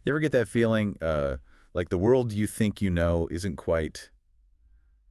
You ever get that feeling, like the world you think you know isn't quite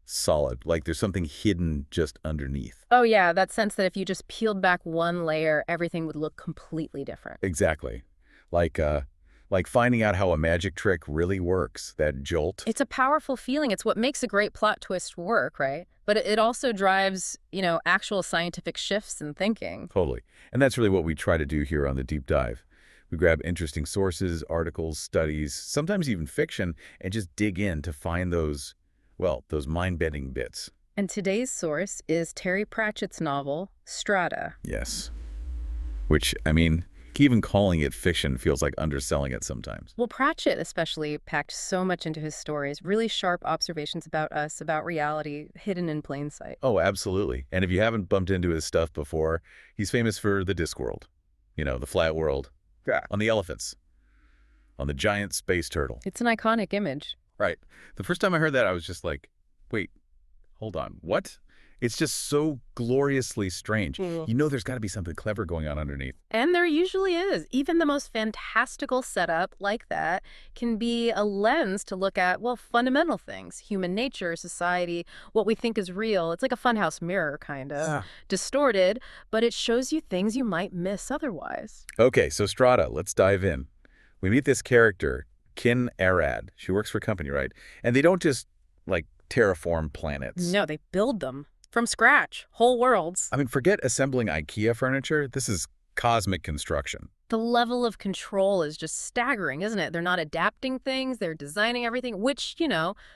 solid, like there's something hidden just underneath? Oh yeah, that sense that if you just peeled back one layer, everything would look completely different. Exactly. Like, like finding out how a magic trick really works, that jolt. It's a powerful feeling. It's what makes a great plot twist work, right? But it also drives, actual scientific shifts in thinking. Totally. And that's really what we try to do here on the deep dive. We grab interesting sources, articles, studies, sometimes even fiction, and just dig in to find those, well, those mind-bending bits. And today's source is Terry Pratchett's novel, Strata. Yes. Which, I mean, even calling it fiction feels like underselling it sometimes. Well, Pratchett especially packed so much into his stories, really sharp observations about us, about reality, hidden in plain sight. Oh, absolutely. And if you haven't bumped into his stuff before, he's famous for the Discworld. The flat world. Yeah. On the elephants. On the giant space turtle. It's an iconic image. Right. The first time I heard that, I was just like, wait, hold on. What? It's just so gloriously strange. Mm. There's got to be something clever going on underneath. And there usually is. Even the most fantastical setup like that can be a lens to look at, well, fundamental things, human nature, society, what we think is real. It's like a funhouse mirror, kind of. Yeah. Distorted, but it shows you things you might miss otherwise. Okay, so Strata, let's dive in. We meet this character, Kin Arad. She works for a company, right? And they don't just, like, terraform planets. No, they build them from scratch, whole worlds. I mean, forget assembling IKEA furniture. This is cosmic construction. The level of control is just staggering, isn't it? They're not adapting things, they're designing everything, which,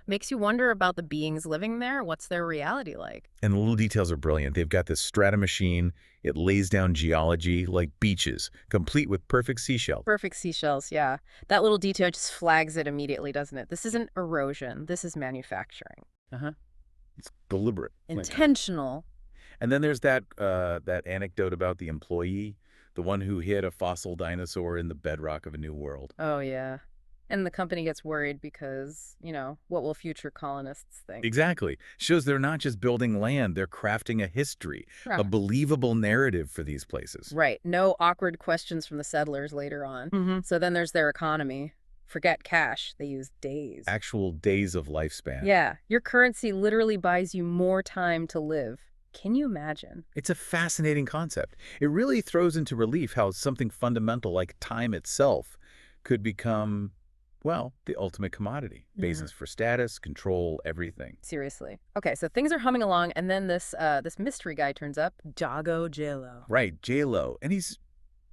makes you wonder about the beings living there. What's their reality like? And the little details are brilliant. They've got this strata machine. It lays down geology like beaches, complete with perfect seashells. Perfect seashells, yeah. That little detail just flags it immediately, doesn't it? This isn't erosion, this is manufacturing. Uh-huh. It's deliberate. Intentional. And then there's that anecdote about the employee, the one who hid a fossil dinosaur in the bedrock of a new world. Oh, yeah. And the company gets worried because, what will future colonists think? Exactly. Shows they're not just building land, they're crafting a history, Yeah. a believable narrative for these places. Right. No awkward questions from the settlers later on. So then there's their economy. Forget cash. They use days. Actual days of lifespan. Yeah. Your currency literally buys you more time to live. Can you imagine? It's a fascinating concept. It really throws into relief how something fundamental like time itself could become, well, the ultimate commodity. Basis for status, control, everything. Seriously. Okay, so things are humming along, and then this mystery guy turns up, Jago J-Lo. Right, J-Lo. And he's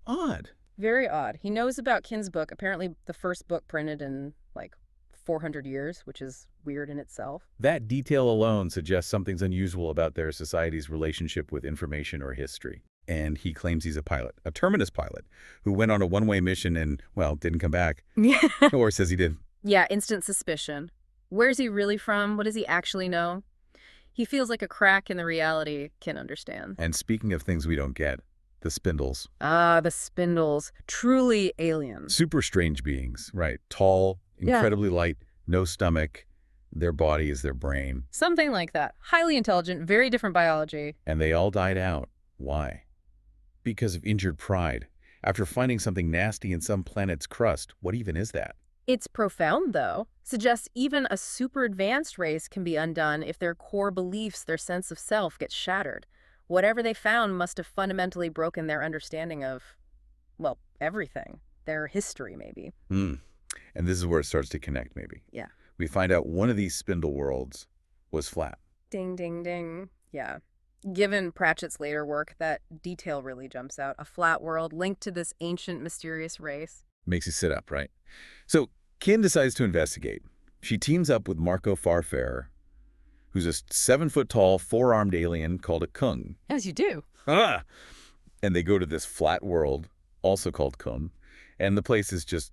odd. Very odd. He knows about Kin's book, apparently the first book printed in, 400 years, which is weird in itself. That detail alone suggests something's unusual about their society's relationship with information or history. And he claims he's a pilot, a terminus pilot, who went on a one-way mission and, well, didn't come back. Yeah. Or says he did. Yeah, instant suspicion. Where's he really from? What does he actually know? He feels like a crack in the reality Kin understands. And speaking of things we don't get, the spindles. Ah, the spindles. Truly alien. Super strange beings, right? Tall, incredibly light, no stomach. Their body is their brain. Something like that. Highly intelligent, very different biology. And they all died out. Why? Because of injured pride. After finding something nasty in some planet's crust, what even is that? It's profound, though. Suggests even a super advanced race can be undone if their core beliefs, their sense of self, get shattered. Whatever they found must have fundamentally broken their understanding of, well, everything. Their history, maybe. And this is where it starts to connect, maybe. Yeah. We find out one of these spindle worlds was flat. Ding, ding, ding. Yeah. Given Pratchett's later work, that detail really jumps out. A flat world linked to this ancient, mysterious race. Makes you sit up, right? So Kin decides to investigate. She teams up with Marco Farfarer, who's a 7-foot-tall, 4-armed alien called a Kung. As you do. Ah! And they go to this flat world, also called Kung, and the place is just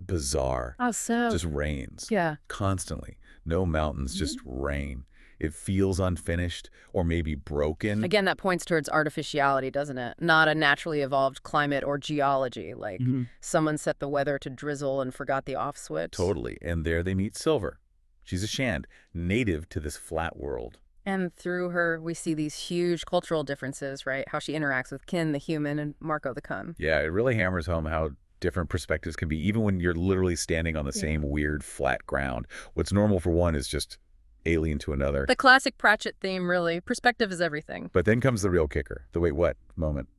bizarre. Oh, so. Just rains. Yeah. Constantly. No mountains, just rain. It feels unfinished or maybe broken. Again, that points towards artificiality, doesn't it? Not a naturally evolved climate or geology, like someone set the weather to drizzle and forgot the off switch. Totally. And there they meet Silver. She's a Shand, native to this flat world. And through her, we see these huge cultural differences, right? How she interacts with Kin, the human, and Marco, the Kun. Yeah, it really hammers home how different perspectives can be, even when you're literally standing on the same weird flat ground. What's normal for one is just alien to another. The classic Pratchett theme, really. Perspective is everything. But then comes the real kicker, the wait what moment.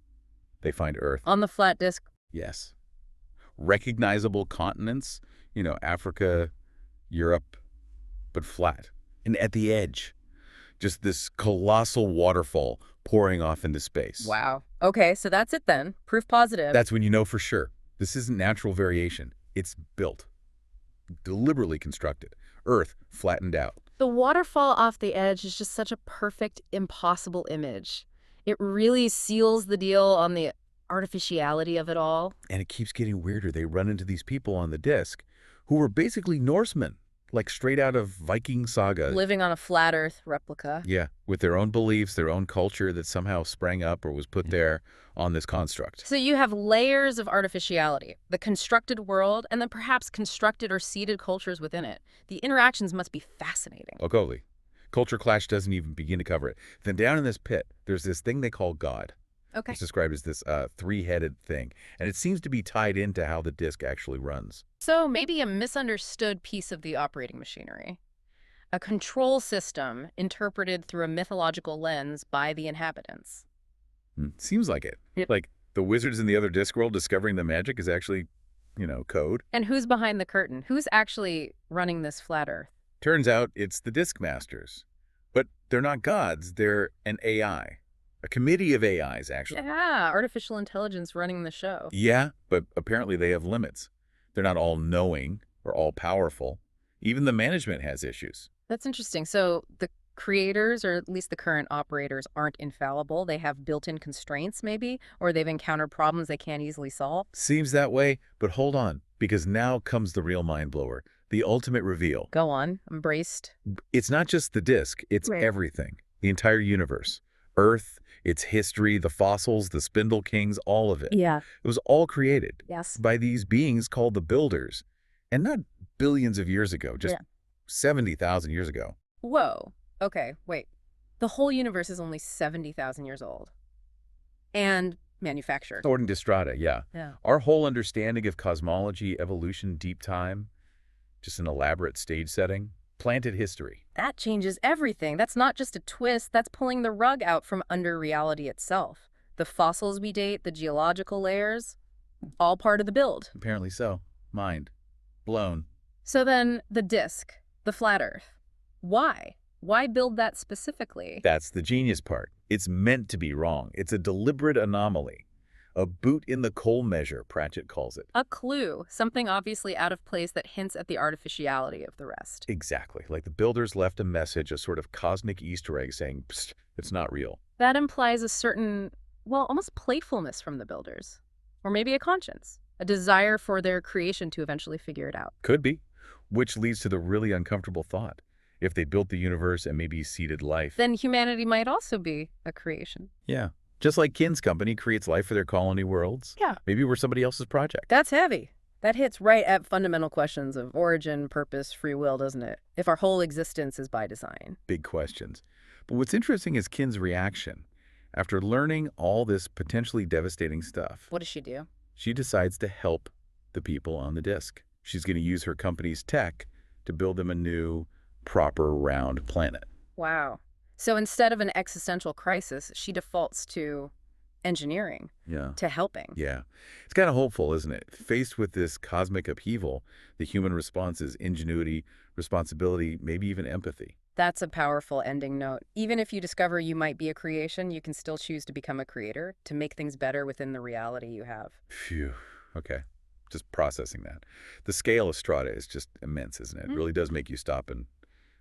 They find Earth. On the flat disk. Yes. Recognizable continents, Africa, Europe, but flat. And at the edge, just this colossal waterfall pouring off into space. Wow. Okay, so that's it then. Proof positive. That's when you know for sure. This isn't natural variation. It's built. Deliberately constructed. Earth flattened out. The waterfall off the edge is just such a perfect, impossible image. It really seals the deal on the artificiality of it all. And it keeps getting weirder. They run into these people on the disc who were basically Norsemen, like straight out of Viking saga. Living on a flat Earth replica. Yeah, with their own beliefs, their own culture that somehow sprang up or was put there on this construct. So you have layers of artificiality, the constructed world, and then perhaps constructed or seeded cultures within it. The interactions must be fascinating. Oh, totally. Culture clash doesn't even begin to cover it. Then down in this pit, there's this thing they call God. Okay. It's described as this three-headed thing, and it seems to be tied into how the disc actually runs. So maybe a misunderstood piece of the operating machinery. A control system interpreted through a mythological lens by the inhabitants. Seems like it. Yep. Like the wizards in the other Discworld discovering the magic is actually, code. And who's behind the curtain? Who's actually running this flat Earth? Turns out it's the Disc Masters. But they're not gods, they're an AI. A committee of AIs, actually. Yeah, artificial intelligence running the show. Yeah, but apparently they have limits. They're not all knowing or all powerful. Even the management has issues. That's interesting. So the creators, or at least the current operators, aren't infallible. They have built-in constraints, maybe, or they've encountered problems they can't easily solve. Seems that way, but hold on, because now comes the real mind blower, the ultimate reveal. Go on. I'm braced. It's not just the disc, it's Right. everything. The entire universe. Earth, its history, the fossils, the Spindle Kings, all of it. Yeah. It was all created Yes. by these beings called the Builders. And not billions of years ago, just 70,000 years ago. Whoa. Okay, wait. The whole universe is only 70,000 years old. And manufactured. According to Strata, yeah. Yeah. Our whole understanding of cosmology, evolution, deep time, just an elaborate stage setting, planted history. That changes everything. That's not just a twist. That's pulling the rug out from under reality itself. The fossils we date, the geological layers, all part of the build. Apparently so. Mind. Blown. So then, the disk, the flat Earth. Why? Why build that specifically? That's the genius part. It's meant to be wrong. It's a deliberate anomaly. A boot in the coal measure, Pratchett calls it. A clue, something obviously out of place that hints at the artificiality of the rest. Exactly. Like the Builders left a message, a sort of cosmic Easter egg saying, psst, it's not real. That implies a certain, well, almost playfulness from the Builders. Or maybe a conscience, a desire for their creation to eventually figure it out. Could be. Which leads to the really uncomfortable thought. If they built the universe and maybe seeded life. Then humanity might also be a creation. Yeah. Just like Kin's company creates life for their colony worlds. Yeah. Maybe we're somebody else's project. That's heavy. That hits right at fundamental questions of origin, purpose, free will, doesn't it? If our whole existence is by design. Big questions. But what's interesting is Kin's reaction. After learning all this potentially devastating stuff, What does she do? she decides to help the people on the disc. She's going to use her company's tech to build them a new, proper, round planet. Wow. So instead of an existential crisis, she defaults to engineering, Yeah. to helping. Yeah. It's kind of hopeful, isn't it? Faced with this cosmic upheaval, the human response is ingenuity, responsibility, maybe even empathy. That's a powerful ending note. Even if you discover you might be a creation, you can still choose to become a creator, to make things better within the reality you have. Phew. Okay. Just processing that. The scale of Strata is just immense, isn't it? It really does make you stop and,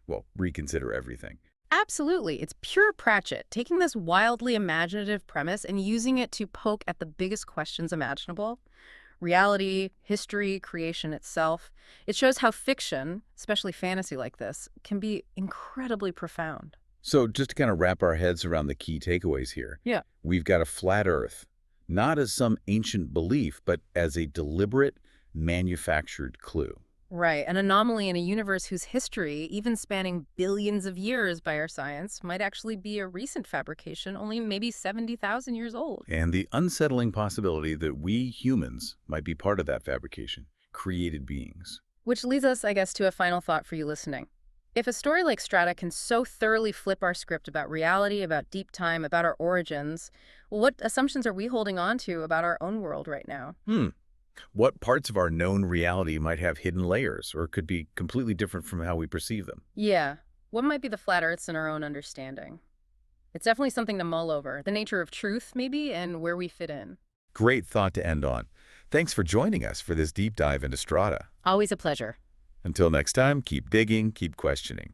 well, reconsider everything. Absolutely. It's pure Pratchett, taking this wildly imaginative premise and using it to poke at the biggest questions imaginable. Reality, history, creation itself. It shows how fiction, especially fantasy like this, can be incredibly profound. So just to kind of wrap our heads around the key takeaways here. Yeah. We've got a flat Earth, not as some ancient belief, but as a deliberate, manufactured clue. Right. An anomaly in a universe whose history, even spanning billions of years by our science, might actually be a recent fabrication, only maybe 70,000 years old. And the unsettling possibility that we humans might be part of that fabrication, created beings. Which leads us, I guess, to a final thought for you listening. If a story like Strata can so thoroughly flip our script about reality, about deep time, about our origins, well, what assumptions are we holding on to about our own world right now? Hmm. What parts of our known reality might have hidden layers or could be completely different from how we perceive them? Yeah, what might be the flat earths in our own understanding? It's definitely something to mull over. The nature of truth, maybe, and where we fit in. Great thought to end on. Thanks for joining us for this deep dive into Strata. Always a pleasure. Until next time, keep digging, keep questioning.